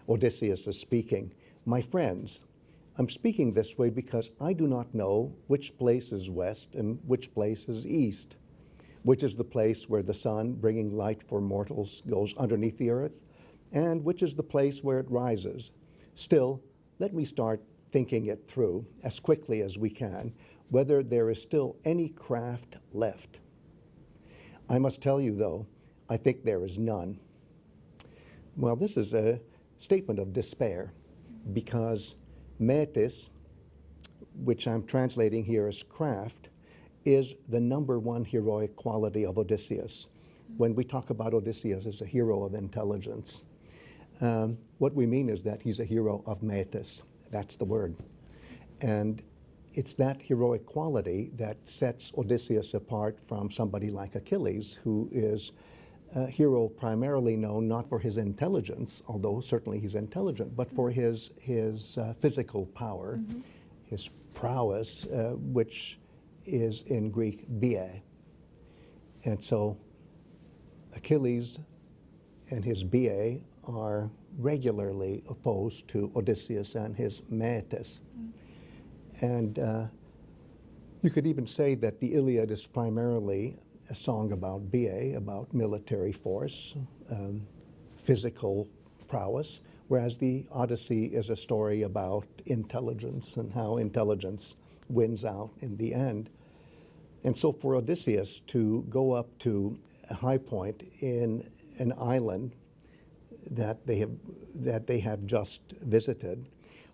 Odysseus is speaking. My friends, I'm speaking this way because I do not know which place is west and which place is east, which is the place where the sun, bringing light for mortals, goes underneath the earth, and which is the place where it rises. Still, let me start thinking it through as quickly as we can, whether there is still any craft left. I must tell you, though, I think there is none. Well, this is a statement of despair, because Mētis, which I'm translating here as craft, is the number one heroic quality of Odysseus. When we talk about Odysseus as a hero of intelligence, what we mean is that he's a hero of Mētis. That's the word. And it's that heroic quality that sets Odysseus apart from somebody like Achilles, who is a hero primarily known not for his intelligence, although certainly he's intelligent, but for his physical power, his prowess, which is in Greek bia. And so Achilles and his bia are regularly opposed to Odysseus and his Mētis. And you could even say that the Iliad is primarily a song about BA, about military force, physical prowess, whereas the Odyssey is a story about intelligence and how intelligence wins out in the end. And so for Odysseus to go up to a high point in an island that they have just visited,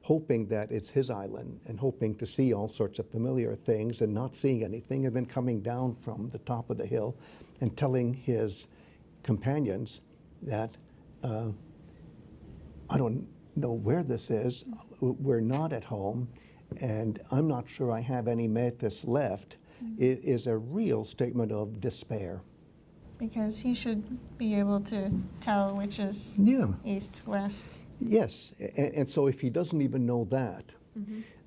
hoping that it's his island and hoping to see all sorts of familiar things and not seeing anything, and then coming down from the top of the hill and telling his companions that, I don't know where this is, we're not at home, and I'm not sure I have any Mētis left, is a real statement of despair. Because he should be able to tell which is east, west. Yes, and so if he doesn't even know that,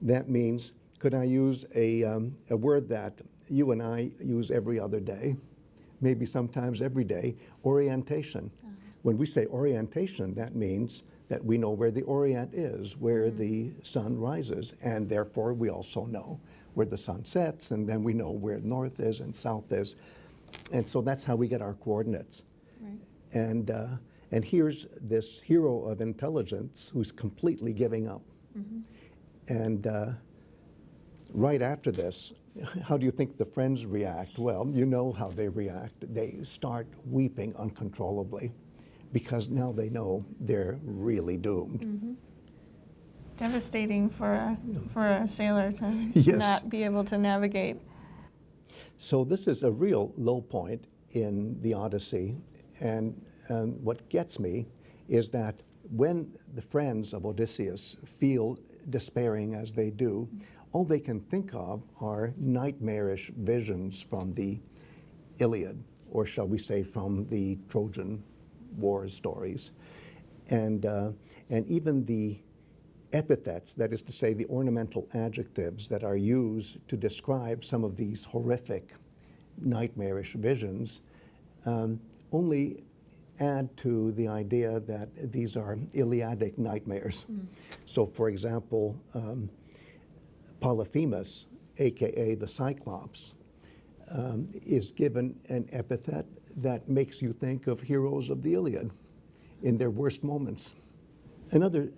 that means, could I use a word that you and I use every other day, maybe sometimes every day, orientation. When we say orientation, that means that we know where the Orient is, where the sun rises, and therefore we also know where the sun sets, and then we know where north is and south is. And so that's how we get our coordinates. Right. And here's this hero of intelligence who's completely giving up. And right after this, how do you think the friends react? Well, you know how they react. They start weeping uncontrollably because now they know they're really doomed. Devastating for a sailor to not be able to navigate. So this is a real low point in the Odyssey, and what gets me is that when the friends of Odysseus feel despairing as they do, all they can think of are nightmarish visions from the Iliad, or shall we say from the Trojan War stories. And even the epithets, that is to say the ornamental adjectives that are used to describe some of these horrific nightmarish visions, only add to the idea that these are Iliadic nightmares. So for example, Polyphemus, aka the Cyclops, is given an epithet that makes you think of heroes of the Iliad in their worst moments. Another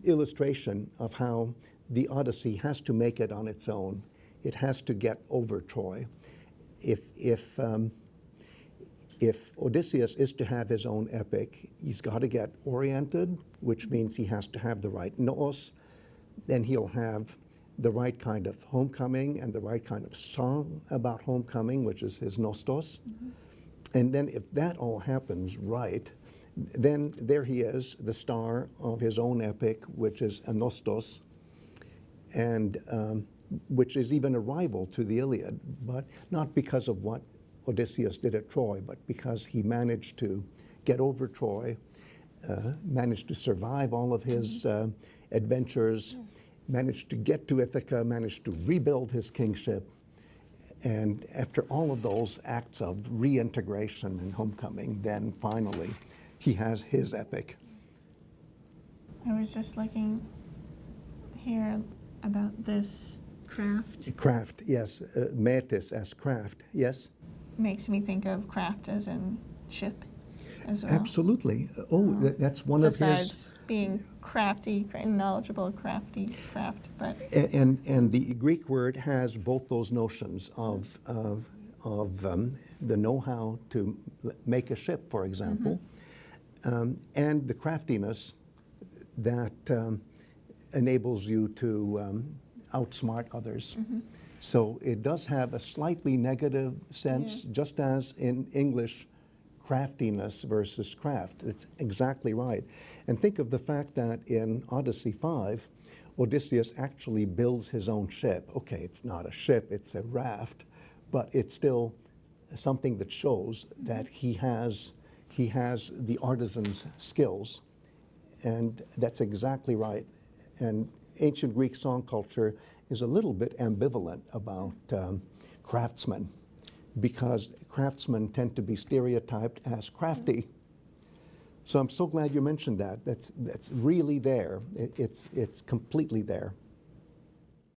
illustration of how the Odyssey has to make it on its own. It has to get over Troy. If Odysseus is to have his own epic, he's got to get oriented, which means he has to have the right noos. Then he'll have the right kind of homecoming and the right kind of song about homecoming, which is his nostos. And then if that all happens right, then there he is, the star of his own epic, which is a nostos, and which is even a rival to the Iliad, but not because of what Odysseus did at Troy, but because he managed to get over Troy, managed to survive all of his adventures, managed to get to Ithaca, managed to rebuild his kingship, and after all of those acts of reintegration and homecoming, then finally he has his epic. I was just looking here about this craft. Craft, yes. Mētis as craft, yes. Makes me think of craft as in ship as well. Absolutely. That's one of his. Besides being crafty, knowledgeable, crafty, craft, but And the Greek word has both those notions of the know-how to make a ship, for example, and the craftiness that enables you to outsmart others. So it does have a slightly negative sense, just as in English, craftiness versus craft. It's exactly right. And think of the fact that in Odyssey 5, Odysseus actually builds his own ship. Okay, it's not a ship, it's a raft, but it's still something that shows that he has the artisan's skills. And that's exactly right. And ancient Greek song culture is a little bit ambivalent about craftsmen, because craftsmen tend to be stereotyped as crafty. So I'm so glad you mentioned that. That's really there. It's completely there.